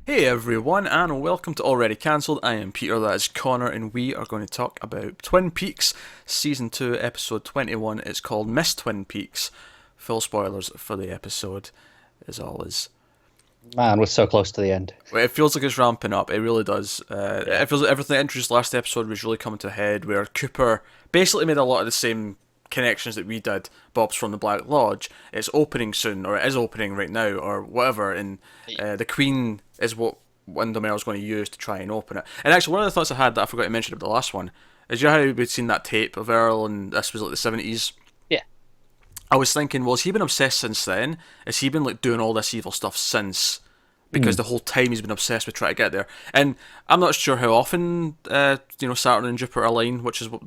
Hey everyone, and welcome to Already Cancelled. I am Peter, that is Connor, and we are going to talk about Twin Peaks Season 2, Episode 21. It's called Miss Twin Peaks. Full spoilers for the episode, as always. Man, we're so close to the end. It feels like it's ramping up, it really does. Yeah. It feels like everything introduced last episode was really coming to a head, where Cooper basically made a lot of the same connections that we did. Bob's from the Black Lodge. It's opening soon, or it is opening right now, or whatever, and the Queen is what Windermere's going to use to try and open it. And actually, one of the thoughts I had that I forgot to mention about the last one is, you know how we'd seen that tape of Earl, and this was like the 70s? Yeah. I was thinking, well, has he been obsessed since then? Has he been like doing all this evil stuff since? Because the whole time he's been obsessed with trying to get there. And I'm not sure how often, Saturn and Jupiter align, which is what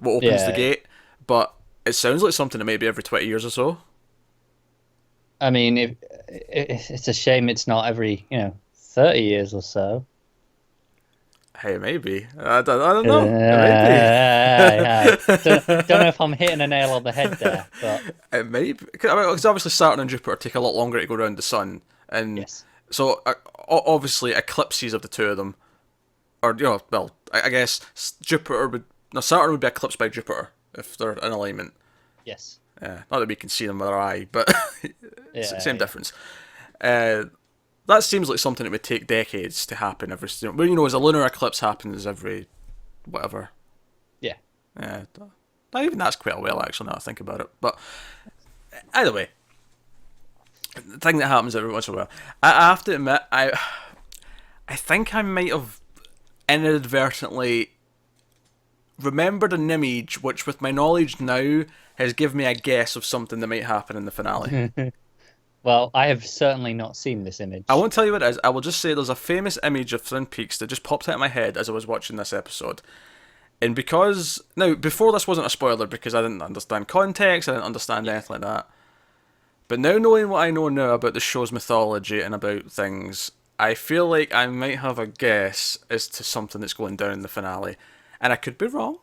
opens the gate. But it sounds like something that maybe every 20 years or so. I mean, it's a shame it's not every, 30 years or so. Hey, maybe. I don't know. Don't know if I'm hitting a nail on the head there, but It may be. Because obviously Saturn and Jupiter take a lot longer to go around the sun. And yes. so, obviously, eclipses of the two of them. Or, I guess Saturn would be eclipsed by Jupiter if they're in alignment. Yes. Not that we can see them with our eye, but same difference. That seems like something that would take decades to happen every. As a lunar eclipse happens every, whatever. Yeah. Not even that's quite a while, actually, now I think about it. But either way, the thing that happens every once in a while, I have to admit, I think I might have inadvertently remembered an image which, with my knowledge now, has given me a guess of something that might happen in the finale. Well, I have certainly not seen this image. I won't tell you what it is. I will just say there's a famous image of Twin Peaks that just popped out of my head as I was watching this episode. And because... Now, before this wasn't a spoiler because I didn't understand context, I didn't understand anything like that. But now knowing what I know now about the show's mythology and about things, I feel like I might have a guess as to something that's going down in the finale. And I could be wrong.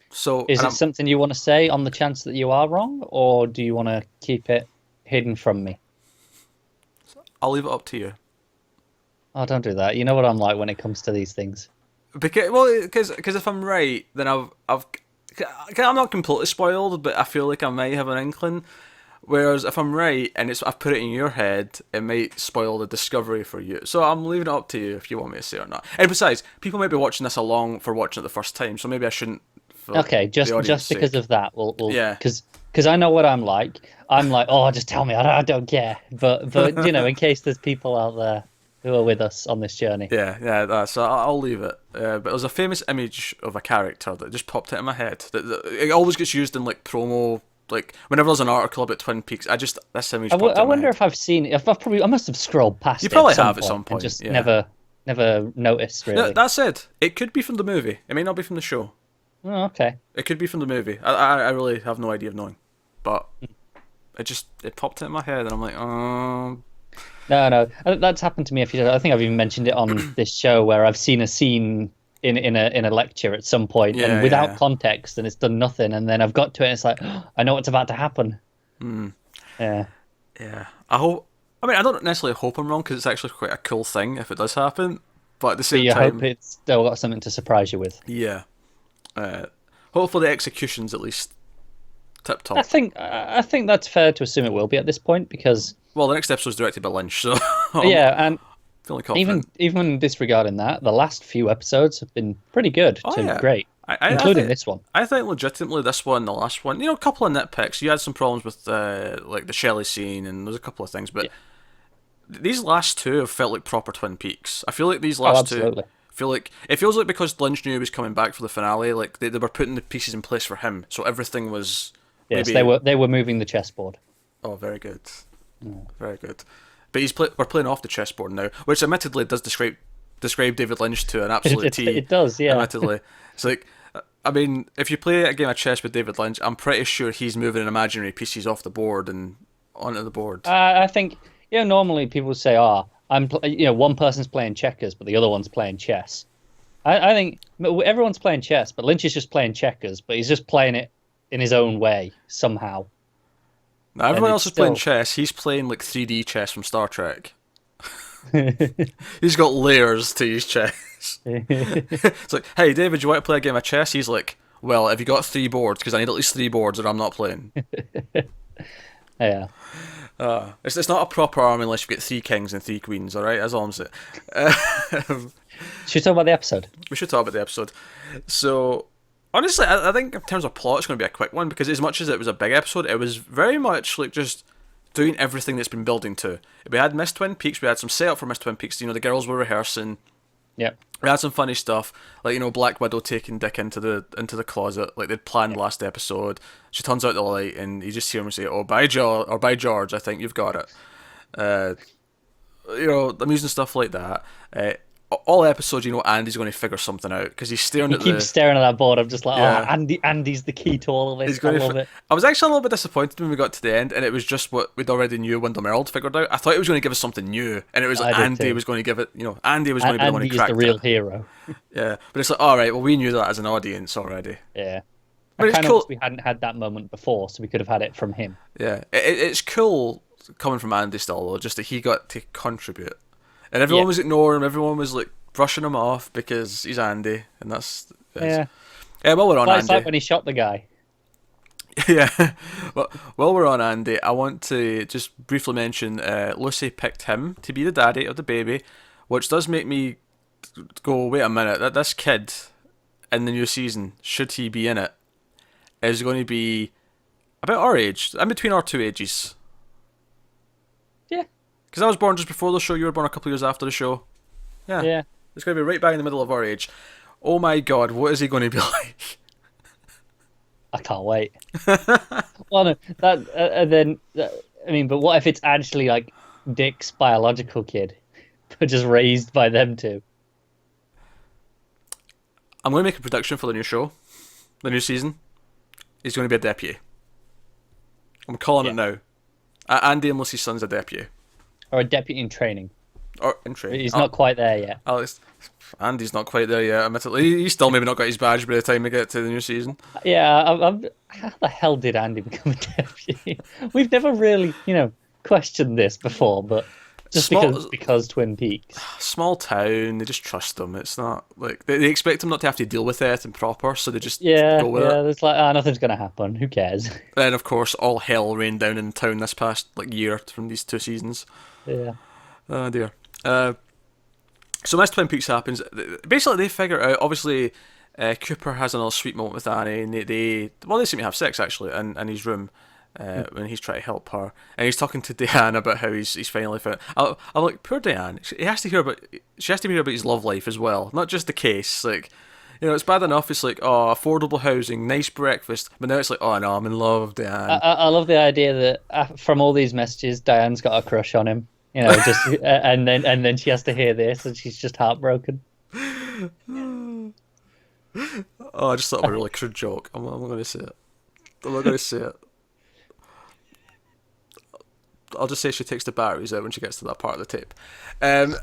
So Is it something you want to say on the chance that you are wrong, or do you want to keep it hidden from me? I'll leave it up to you. Oh, don't do that. You know what I'm like when it comes to these things. Because if I'm right, then I'm not completely spoiled, but I feel like I might have an inkling. Whereas if I'm right and I've put it in your head, it might spoil the discovery for you. So I'm leaving it up to you if you want me to say it or not. And besides, people might be watching this along for watching it the first time, so maybe I shouldn't. Okay, just because of that, we'll yeah. Because I know what I'm like. I'm like, oh, just tell me. I don't care. But in case there's people out there who are with us on this journey. Yeah. So I'll leave it. But there's a famous image of a character that just popped out in my head. It always gets used in like promo. Like whenever there's an article about Twin Peaks, this image. I wonder if I've seen it. I must have scrolled past it. You probably have at some point. And just never noticed really. No, that said, it could be from the movie. It may not be from the show. Oh, okay. It could be from the movie. I really have no idea of knowing, but it popped out in my head, and I'm like, No, that's happened to me a few times. I think I've even mentioned it on this show where I've seen a scene in a lecture at some point, and without context, and it's done nothing, and then I've got to it, and it's like, oh, I know what's about to happen. Yeah. I hope. I mean, I don't necessarily hope I'm wrong because it's actually quite a cool thing if it does happen, but at the same time, hope it's still got something to surprise you with. Yeah. Hopefully the execution's at least tip top. I think that's fair to assume it will be at this point because the next episode's directed by Lynch, so and feeling confident. even disregarding that, the last few episodes have been pretty good to great, including this one. I think legitimately this one, the last one, a couple of nitpicks. You had some problems with like the Shelley scene, and there's a couple of things, but these last two have felt like proper Twin Peaks. I feel like these last two. It feels like because Lynch knew he was coming back for the finale, like they were putting the pieces in place for him, so everything was. Yes, they were moving the chessboard. Oh, very good, very good. But we're playing off the chessboard now, which admittedly does describe David Lynch to an absolute T. It does, yeah. Admittedly, it's like, I mean, if you play a game of chess with David Lynch, I'm pretty sure he's moving imaginary pieces off the board and onto the board. I think normally people say, one person's playing checkers, but the other one's playing chess. I think everyone's playing chess, but Lynch is just playing checkers, but he's just playing it in his own way somehow. Now everyone else is playing chess. He's playing like 3D chess from Star Trek. He's got layers to his chess. It's like, hey, David, you want to play a game of chess? He's like, well, have you got 3 boards? Because I need at least 3 boards or I'm not playing. Yeah. It's not a proper army unless you get 3 kings and 3 queens, alright? That's all I'm saying. Should we talk about the episode? We should talk about the episode. So, honestly, I think in terms of plot, it's going to be a quick one, because as much as it was a big episode, it was very much like just doing everything that's been building to. We had Miss Twin Peaks, we had some setup for Miss Twin Peaks, the girls were rehearsing. Yep. We had some funny stuff, like, Black Widow taking Dick into the closet, like they'd planned last episode. She turns out the light, and you just hear him say, "Oh, by George, I think you've got it." Amusing stuff like that. All episodes, Andy's going to figure something out because he's staring at the... He keeps staring at that board. I'm just like, Andy's the key to all of this. I love it. I was actually a little bit disappointed when we got to the end, and it was just what we'd already knew Wyndham Earl figured out. I thought he was going to give us something new, and it was Andy was going to give it. Andy was going to be the one who cracked it. Andy is the real hero. Yeah, but it's like, all right, well, we knew that as an audience already. Yeah. But it's cool. We hadn't had that moment before, so we could have had it from him. Yeah, it's cool coming from Andy still, though, just that he got to contribute, and everyone was ignoring him. Everyone was like brushing him off because he's Andy, and that's yeah. Well, we're on Andy. It's like when he shot the guy. Yeah. Well, while we're on Andy, I want to just briefly mention Lucy picked him to be the daddy of the baby, which does make me go, wait a minute, that this kid in the new season, should he be in it, is going to be about our age, in between our 2 ages. Yeah. Because I was born just before the show, you were born a couple of years after the show. Yeah. It's going to be right back in the middle of our age. Oh my god, what is he going to be like? I can't wait. Well, no, but what if it's actually like Dick's biological kid, but just raised by them two? I'm going to make a prediction for the new show, the new season. He's going to be a deputy. I'm calling it now. Andy and Lucy's son's a deputy. Or a deputy in training. Or in training. He's not quite there yet. Alex, Andy's not quite there yet, admittedly. He's still maybe not got his badge by the time we get to the new season. Yeah, how the hell did Andy become a deputy? We've never really, questioned this before, but just because Twin Peaks. Small town, they just trust him. It's not like they expect him not to have to deal with anything proper, so they just go with it. Yeah, it's like, nothing's going to happen. Who cares? Then, of course, all hell rained down in town this past year from these 2 seasons. Yeah. Oh dear. So Miss Twin Peaks happens. Basically, they figure out. Obviously, Cooper has another sweet moment with Annie, and they seem to have sex actually in his room when he's trying to help her, and he's talking to Diane about how he's finally found. I'm like, poor Diane. She has to hear about his love life as well, not just the case. Like, it's bad enough. It's like, oh, affordable housing, nice breakfast, but now it's like, oh no, I'm in love, Diane. I love the idea that from all these messages, Diane's got a crush on him. Just and then she has to hear this, and she's just heartbroken. Oh, I just thought of a really crude joke. I'm not going to say it. I'm not going to say it. I'll just say she takes the batteries out when she gets to that part of the tape. We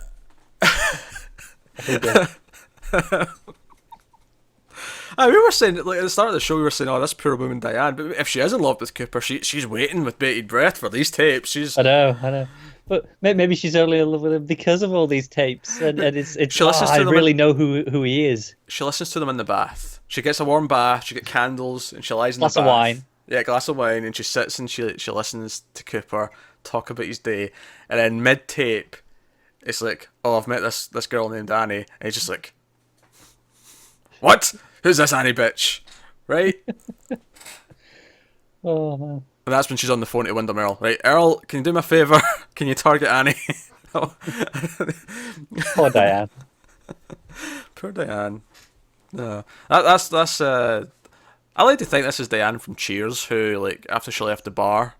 were saying, like, at the start of the show, we were saying, oh, this poor woman Diane. But if she is in love with Cooper, she's waiting with bated breath for these tapes. I know. But maybe she's only in love with him because of all these tapes, and it's. She listens to them. I really know who he is. She listens to them in the bath. She gets a warm bath. She gets candles, and she lies in the bath. Glass of wine. Yeah, a glass of wine, and she sits and she listens to Cooper talk about his day, and then mid tape, it's like, oh, I've met this girl named Annie, and he's just like, what? Who's this Annie bitch? Right? Oh man. And that's when she's on the phone to Wyndham Earl. Right, Earl, can you do me a favour? Can you target Annie? Poor Diane. Poor Diane. No, that's. I like to think this is Diane from Cheers, who, like, after she left the bar,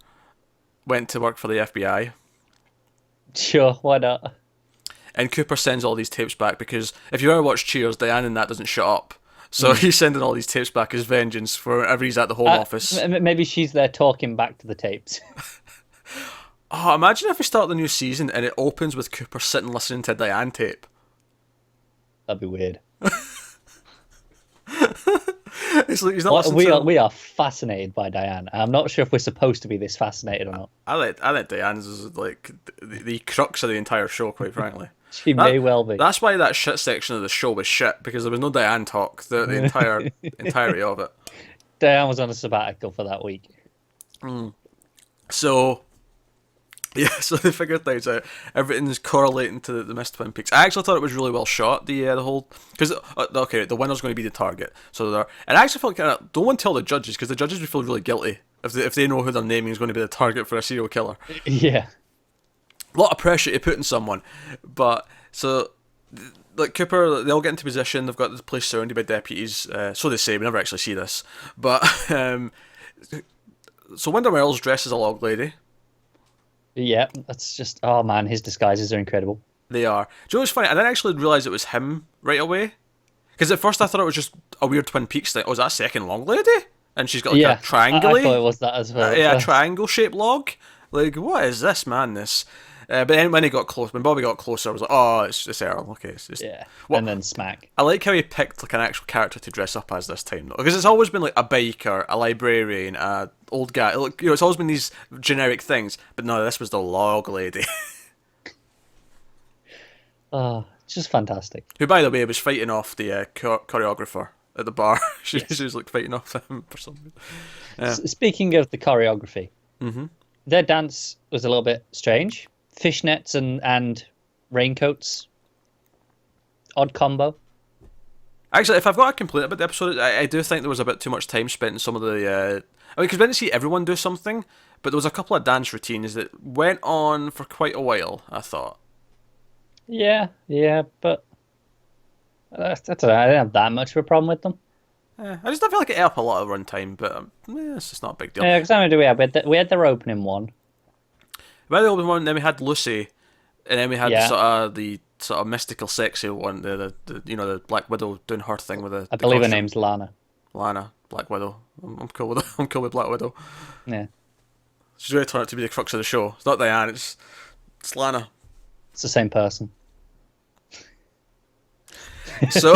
went to work for the FBI. Sure, why not? And Cooper sends all these tapes back because if you ever watch Cheers, Diane in that doesn't shut up. So he's sending all these tapes back as vengeance for whenever he's at the Home Office. Maybe she's there talking back to the tapes. Oh, imagine if we start the new season and it opens with Cooper sitting listening to a Diane tape. That'd be weird. It's like he's not listening we to are him. we are fascinated by Diane. I'm not sure if we're supposed to be this fascinated or not. I think Diane's is like the crux of the entire show, quite frankly. She may well be. That's why that shit section of the show was shit, because there was no Diane talk the entire entirety of it. Diane was on a sabbatical for that week. So, yeah, so they figured things out. Everything's correlating to the Mist Twin Peaks. I actually thought it was really well shot. The whole, because okay, the winner's going to be the target. So there, and I actually felt kind of, don't want to tell the judges, because the judges would feel really guilty if they know who they're naming is going to be the target for a serial killer. Yeah. A lot of pressure to put in someone, but so like Cooper, they all get into position. They've got the place surrounded by deputies. So they say. We never actually see this, but so Wanda Merle's dressed as a log lady. Yeah, that's just, oh man, his disguises are incredible. They are. Do you know what's funny? I didn't actually realise it was him right away. Because at first I thought it was just a weird Twin Peaks thing. Oh, is that a second log lady? And she's got like a triangle. I thought it was that as well. Yeah, a triangle-shaped log. Like, what is this madness? But then when Bobby got closer, I was like, oh, it's Earl. Okay, it's just... Yeah, well, and then smack. I like how he picked like an actual character to dress up as this time, though. Because it's always been like a biker, a librarian, a old guy. Like, it's always been these generic things. But no, this was the log lady. Oh, just fantastic. Who, by the way, was fighting off the choreographer at the bar. she was like fighting off him for some reason. Yeah. Speaking of the choreography, their dance was a little bit strange. Fishnets and raincoats. Odd combo. Actually, if I've got a complaint about the episode, I do think there was a bit too much time spent in some of the... I mean, because we didn't see everyone do something, but there was a couple of dance routines that went on for quite a while, I thought. Yeah, but I don't know, I didn't have that much of a problem with them. I just don't feel like it ate up a lot of runtime, but it's just not a big deal. Yeah, because how many do we have? We had their opening one. We had the opening one, then we had Lucy, and then we had the sort of mystical, sexy one, the the Black Widow doing her thing with the. I believe her costume. name's Lana. Lana, Black Widow. I'm cool with I'm cool with Black Widow. Yeah. She's really turned out to be the crux of the show. It's not Diane, it's Lana. It's the same person. So,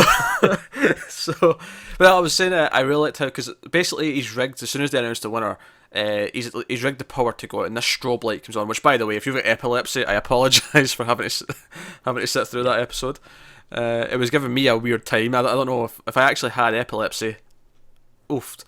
well, I was saying I really liked how, because basically he's rigged, as soon as they announced the winner, he's rigged the power to go out, and this strobe light comes on, which, by the way, if you've got epilepsy, I apologise for having to sit through that episode. It was giving me a weird time. I don't know if I actually had epilepsy. Oofed.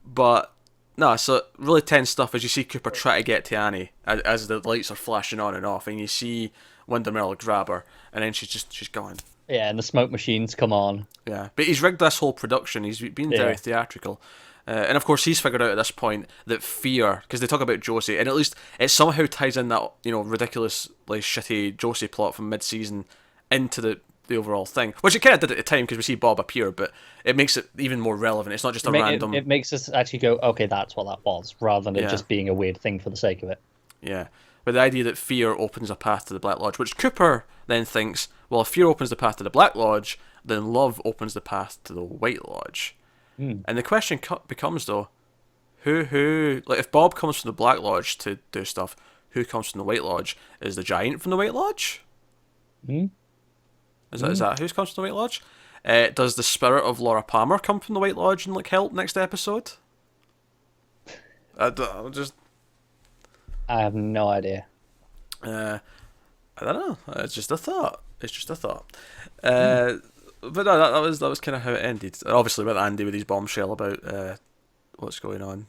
But, no, so really tense stuff as you see Cooper try to get to Annie as the lights are flashing on and off, and you see Wanda Merle grab her, and then she's gone. Yeah, and the smoke machines come on. Yeah, but he's rigged this whole production. He's been very theatrical. And of course, he's figured out at this point that fear, because they talk about Josie, and at least it somehow ties in that, ridiculously shitty Josie plot from mid-season into the overall thing. Which it kind of did at the time, because we see Bob appear, but it makes it even more relevant. It's not just random... It makes us actually go, okay, that's what that was, rather than it just being a weird thing for the sake of it. Yeah. But the idea that fear opens a path to the Black Lodge, which Cooper then thinks, well, if fear opens the path to the Black Lodge, then love opens the path to the White Lodge. And the question becomes, though, who, like, if Bob comes from the Black Lodge to do stuff, who comes from the White Lodge? Is the Giant from the White Lodge? Is that who comes from the White Lodge? Does the spirit of Laura Palmer come from the White Lodge and, like, help next episode? I have no idea. I don't know. It's just a thought. But no, that was kind of how it ended. Obviously, with Andy with his bombshell about what's going on.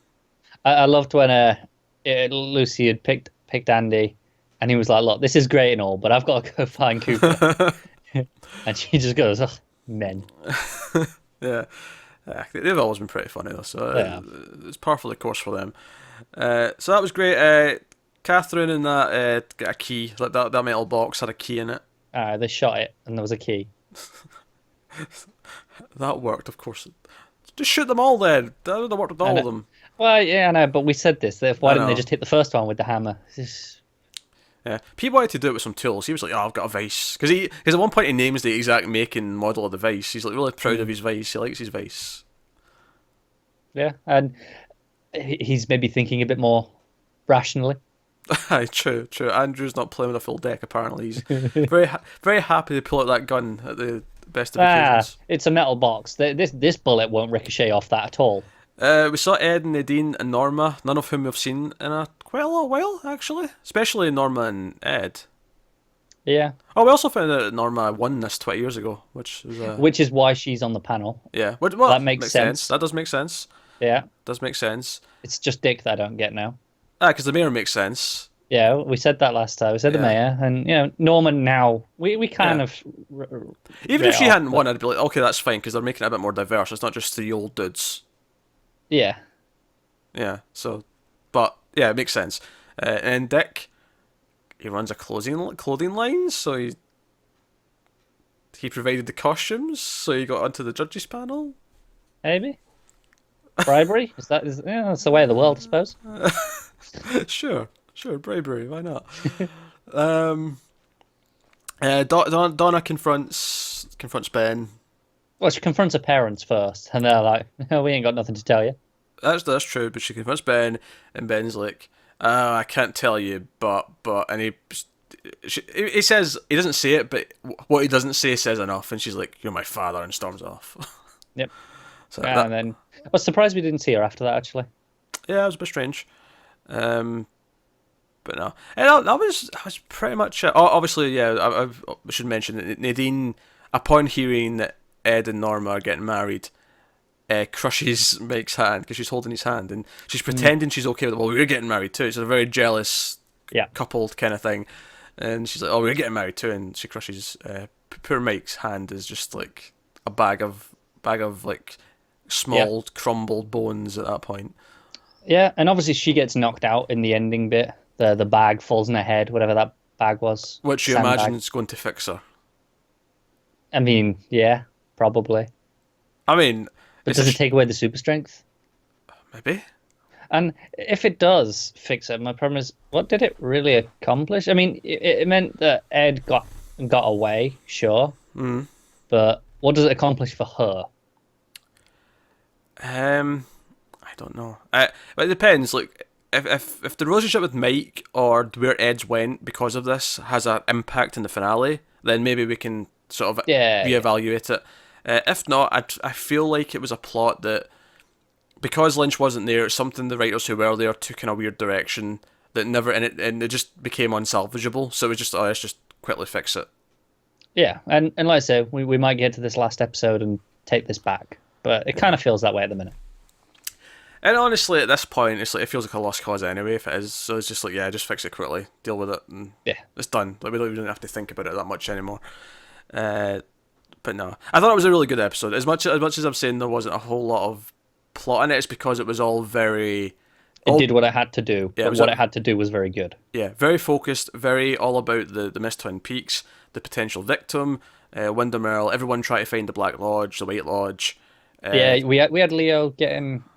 I loved when Lucy had picked Andy, and he was like, "Look, this is great and all, but I've got to go find Cooper." And she just goes, "Oh, men." Yeah, they've always been pretty funny though, so it's par for the course for them. So that was great. Catherine and that got a key. Like that metal box had a key in it. They shot it, and there was a key. That worked, of course. Just shoot them all then. That would have worked with all of them. Well, yeah, I know, but we said this. Why didn't they just hit the first one with the hammer? Yeah, Pete wanted to do it with some tools. He was like, "Oh, I've got a vice," because at one point he names the exact make and model of the vice. He's like really proud of his vice. He likes his vice. Yeah, and he's maybe thinking a bit more rationally. True. Andrew's not playing with a full deck. Apparently, he's very happy to pull out that gun at the best of occasions. It's a metal box. This bullet won't ricochet off that at all. We saw Ed, Nadine, and Norma, none of whom we've seen in quite a little while, actually. Especially Norma and Ed. Yeah. Oh, we also found out that Norma won this 20 years ago, which is why she's on the panel. Yeah, well, that makes sense. That does make sense. Yeah. Does make sense. It's just Dick that I don't get now. Because the mayor makes sense. Yeah, we said that last time. We said the mayor, and Norman now. We kind of. Even if she hadn't won, I'd be like, okay, that's fine because they're making it a bit more diverse. It's not just 3 old dudes. Yeah. Yeah. So, but yeah, it makes sense. And Dick, he runs a clothing line, so he provided the costumes, so he got onto the judges panel. Maybe. Bribery? That's the way of the world, I suppose. Sure, bribery. Why not? Donna confronts Ben. Well, she confronts her parents first, and they're like, "No, we ain't got nothing to tell you." That's true, but she confronts Ben, and Ben's like, "I can't tell you, but," and he says he doesn't say it, but what he doesn't say says enough, and she's like, "You're my father," and storms off. Yep. So and then I was surprised we didn't see her after that. Actually. Yeah, it was a bit strange. But no, and that was pretty much it. Obviously, yeah, I should mention that Nadine, upon hearing that Ed and Norma are getting married, crushes Mike's hand because she's holding his hand and she's pretending she's okay with it. Well, we're getting married too. It's a very jealous coupled kind of thing. And she's like, oh, we're getting married too. And she crushes poor Mike's hand is just like a bag of like small crumbled bones at that point. Yeah, and obviously she gets knocked out in the ending bit. The bag falls in her head, whatever that bag was. Which you imagine is going to fix her. I mean, yeah, probably. I mean... But does it take away the super strength? Maybe. And if it does fix it, my problem is, what did it really accomplish? I mean, it meant that Ed got away, sure. Mm. But what does it accomplish for her? I don't know. But it depends. Like, if the relationship with Mike or where Ed's went because of this has an impact in the finale, then maybe we can sort of reevaluate it. If not, I feel like it was a plot that, because Lynch wasn't there, it's something the writers who were there took in a weird direction that never, and it just became unsalvageable. So it was just, let's just quickly fix it. Yeah, and like I said, we might get to this last episode and take this back, but it kind of feels that way at the minute. And honestly, at this point, it's like it feels like a lost cause anyway. If it is, so it's just like, just fix it quickly, deal with it, and it's done. Like we don't even have to think about it that much anymore. But no, I thought it was a really good episode. As much as I'm saying there wasn't a whole lot of plot in it, it's because it was all very. It did what it had to do. Yeah, but what it had to do was very good. Yeah, very focused, very all about the Miss Twin Peaks, the potential victim, Wyndham Earl, everyone trying to find the Black Lodge, the White Lodge. We had Leo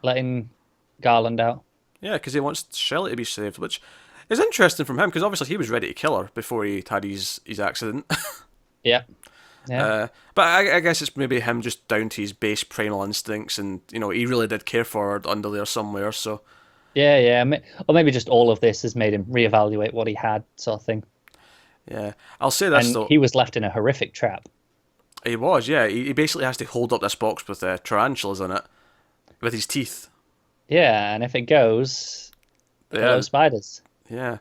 letting Garland out. Yeah, because he wants Shelley to be saved, which is interesting from him because obviously he was ready to kill her before he had his accident. Yeah. But I guess it's maybe him just down to his base primal instincts, and he really did care for her under there somewhere. So. Yeah, or maybe just all of this has made him reevaluate what he had, sort of thing. Yeah, I'll say this though. He was left in a horrific trap. He was, yeah. He basically has to hold up this box with tarantulas in it, with his teeth. Yeah, and if it goes, hello spiders. Yeah.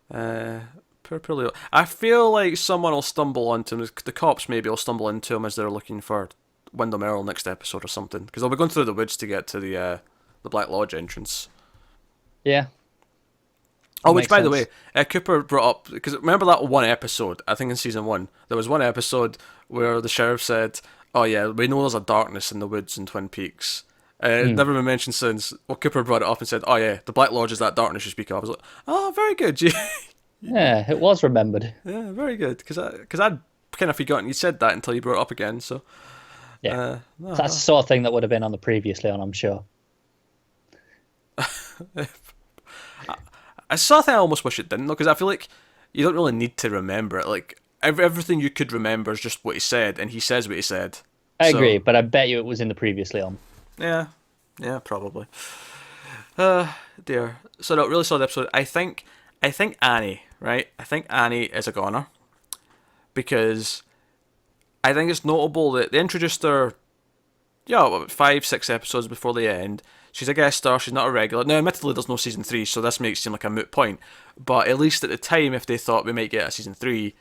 Poor Leo. I feel like someone will stumble onto him. The cops maybe will stumble into him as they're looking for Wyndham Earl next episode or something. Because they'll be going through the woods to get to the Black Lodge entrance. Yeah. Oh, which, by the way, Cooper brought up, because remember that one episode, I think in season 1, there was one episode where the sheriff said, oh yeah, we know there's a darkness in the woods in Twin Peaks. Never been mentioned since. Well, Cooper brought it up and said, oh yeah, the Black Lodge is that darkness you speak of. I was like, oh, very good. Yeah, it was remembered. Yeah, very good, because I'd kind of forgotten you said that until you brought it up again, so... Yeah, that's the sort of thing that would have been on the previously on, I'm sure. I saw that I almost wish it didn't, though, because I feel like you don't really need to remember it. Like, everything you could remember is just what he said, and he says what he said. I agree, but I bet you it was in the previously on. Yeah, probably. Dear. So, no, really solid episode. I think Annie, right? I think Annie is a goner, because I think it's notable that they introduced her, yeah, what, 5, 6 episodes before the end. She's a guest star, she's not a regular. Now, admittedly, there's no season 3, so this makes it seem like a moot point. But at least at the time, if they thought we might get a season 3,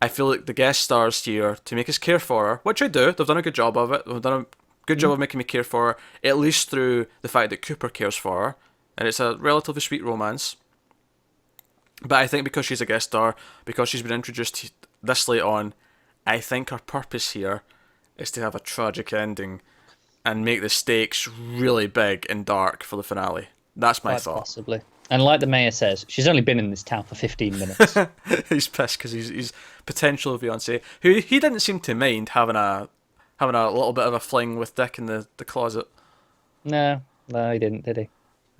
I feel like the guest stars here to make us care for her, which I do. They've done a good job of it. They've done a good job of making me care for her, at least through the fact that Cooper cares for her. And it's a relatively sweet romance. But I think because she's a guest star, because she's been introduced this late on, I think her purpose here is to have a tragic ending and make the stakes really big and dark for the finale. That's my thought. Possibly. And like the mayor says, she's only been in this town for 15 minutes. He's pissed because he's potential fiancé, who he didn't seem to mind having a little bit of a fling with Dick in the closet. No, he didn't, did he?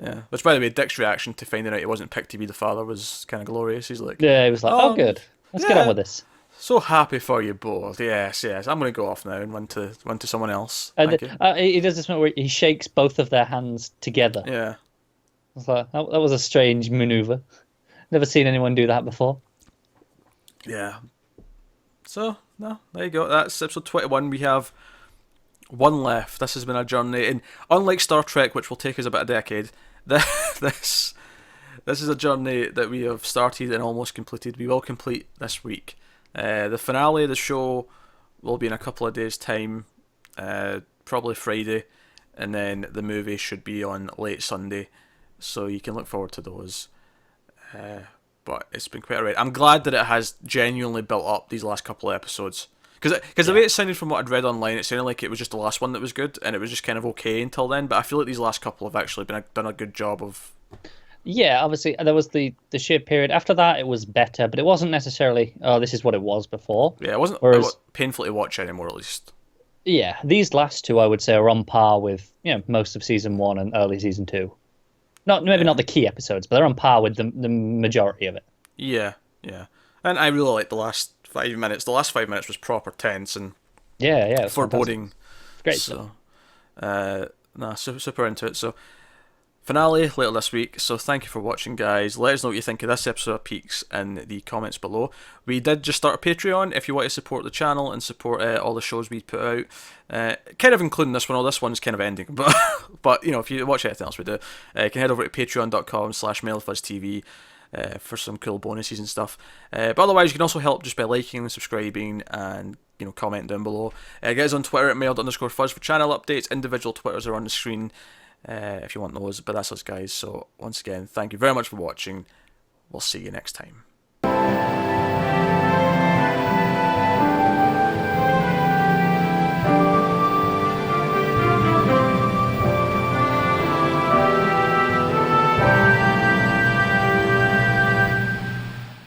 Yeah. Which, by the way, Dick's reaction to finding out he wasn't picked to be the father was kind of glorious. He's like, yeah, he was like, oh good, let's get on with this. So happy for you both. Yes. I'm going to go off now and run to someone else. And he does this moment where he shakes both of their hands together. Yeah. I was like, that was a strange maneuver. Never seen anyone do that before. Yeah. So, no, there you go. That's episode 21. We have one left. This has been a journey. And unlike Star Trek, which will take us about a decade, this is a journey that we have started and almost completed. We will complete this week. The finale of the show will be in a couple of days' time, probably Friday, and then the movie should be on late Sunday, so you can look forward to those. But it's been quite alright. I'm glad that it has genuinely built up these last couple of episodes, because the way it sounded from what I'd read online, it sounded like it was just the last one that was good, and it was just kind of okay until then. But I feel like these last couple have actually done a good job of. Yeah, obviously there was the shit period. After that, it was better, but it wasn't necessarily. Oh, this is what it was before. Yeah, it wasn't painful to watch anymore, at least. Yeah, these last two, I would say, are on par with most of season 1 and early season 2. Not the key episodes, but they're on par with the majority of it. Yeah, and I really like the last 5 minutes. The last 5 minutes was proper tense and foreboding. Great. So, super into it. So, finale later this week. So thank you for watching, guys. Let us know what you think of this episode of Peaks in the comments below. We did just start a Patreon if you want to support the channel and support all the shows we put out, kind of including this one. All this one's kind of ending, but if you watch anything else we do, you can head over to patreon.com/MailFuzzTV for some cool bonuses and stuff. But otherwise, you can also help just by liking and subscribing and comment down below. Get us on Twitter at mailed_fuzz for channel updates. Individual Twitters are on the screen if you want those, but that's us, guys. So once again, thank you very much for watching. We'll see you next time.